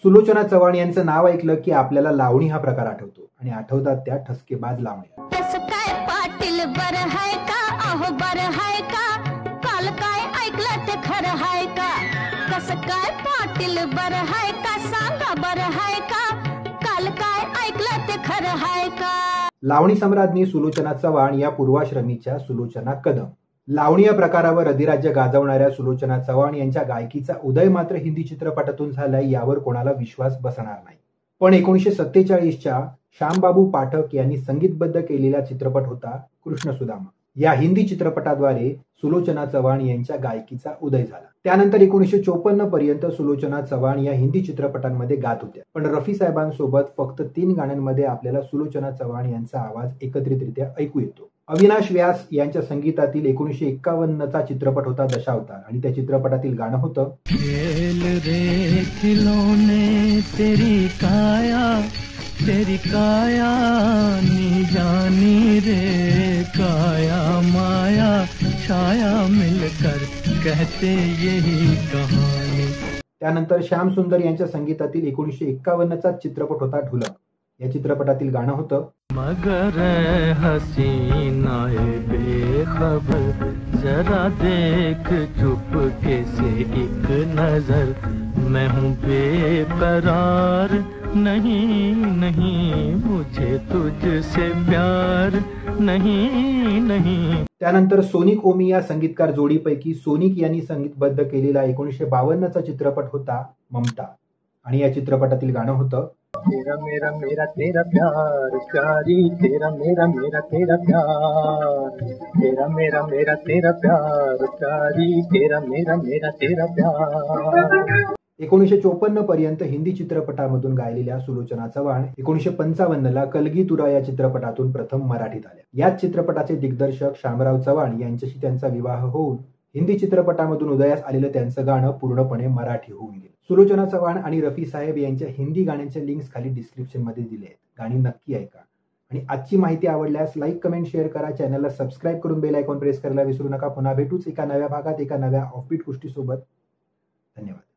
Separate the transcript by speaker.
Speaker 1: सुलोचना चव्हाण यांचं नाव ऐकलं की आपल्याला लावणी हा प्रकार आठवतो आणि आठवतात त्या ठसकेबाज लावण्या।
Speaker 2: कसं काय पाटील बरं हाय का, अहो बरं हाय का, काल काय ऐकलं ते खरं हाय का, कसं काय पाटील बरं हाय का, सांगा बरं हाय का, काल काय ऐकलं ते खरं हाय का।
Speaker 1: लावणी सम्राज्ञी सुलोचना चव्हाण या पूर्वाश्रमीच्या सुलोचना कदम। लावणी या प्रकारावर अधिराज्य गाजवणाऱ्या सुलोचना चव्हाण यांच्या गायकीचा उदय मात्र हिंदी चित्रपटातून झालाय यावर कोणाला विश्वास बसणार नाही। पण 1947च्या श्यामबाबू पाठक यांनी संगीतबद्ध केलेला चित्रपट होता कृष्ण सुदामा। या हिंदी चित्रपटाद्वारे सुलोचना चव्हाण यांच्या गायकीचा उदय झाला। त्यानंतर 1954 पर्यंत सुलोचना चव्हाण या हिंदी चित्रपटांमध्ये गात होत्या, पण रफी साहेबांसोबत फक्त 3 गाण्यांमध्ये आपल्याला सुलोचना चव्हाण यांचा आवाज एकत्रितरित्या ऐकू येतो। अविनाश व्यास यांच्या संगीतातील 1951चा चित्रपट होता दशावतार आणि त्या चित्रपटातील गाणं होतं
Speaker 3: खेल रे खिलौने तेरी काया नी जानी रे काया माया छाया मिलकर कहते यही कहानी।
Speaker 1: त्यानंतर श्याम सुंदर यांच्या संगीतातील 1951चा चित्रपट होता ढोलक। या चित्रपटातील गाणं होतं
Speaker 3: मगर हसीनाए बेखबर जरा देख चुपके से एक नजर मैं हूँ बेकरार नहीं नहीं मुझे तुझसे प्यार नहीं नहीं।
Speaker 1: त्यानंतर सोनिक ओमी या संगीतकार जोडीपैकी सोनिक यांनी संगीतबद्ध केलेला 1952चा चित्रपट होता ममता आणि या चित्रपटातील गाणं होतं
Speaker 3: तेरा मेरा मेरा तेरा प्यार प्यारी तेरा मेरा मेरा तेरा प्यार तेरा मेरा मेरा तेरा प्यार प्यारी तेरा मेरा मेरा तेरा प्यार।
Speaker 1: 1954 पर्यंत हिंदी चित्रपटामधून गायलेल्या सुलोचना चव्हाण 1955ला कलगीतुरा या चित्रपटातून प्रथम मराठीत आल्या। याच चित्रपटाचे दिग्दर्शक शामराव चव्हाण यांच्याशी त्यांचा विवाह होऊन हिंदी चित्रपटामधून उदयास आलेलं त्यांचं गाणं पूर्णपणे मराठी होऊन गेलं। सुलोचना चव्हाण आणि रफी साहेब यांच्या हिंदी गाण्यांच्या लिंक्स खाली डिस्क्रिप्शन मध्ये दिले आहेत, गाणी नक्की ऐका। आणि आजची माहिती आवडल्यास लाईक कमेंट शेअर करा, चॅनलला सबस्क्राईब करून बेल आयकॉन प्रेस करायला विसरू नका। पुन्हा भेटूच एका नव्या भागात एका नव्या ऑफबीट गोष्टीसोबत। धन्यवाद।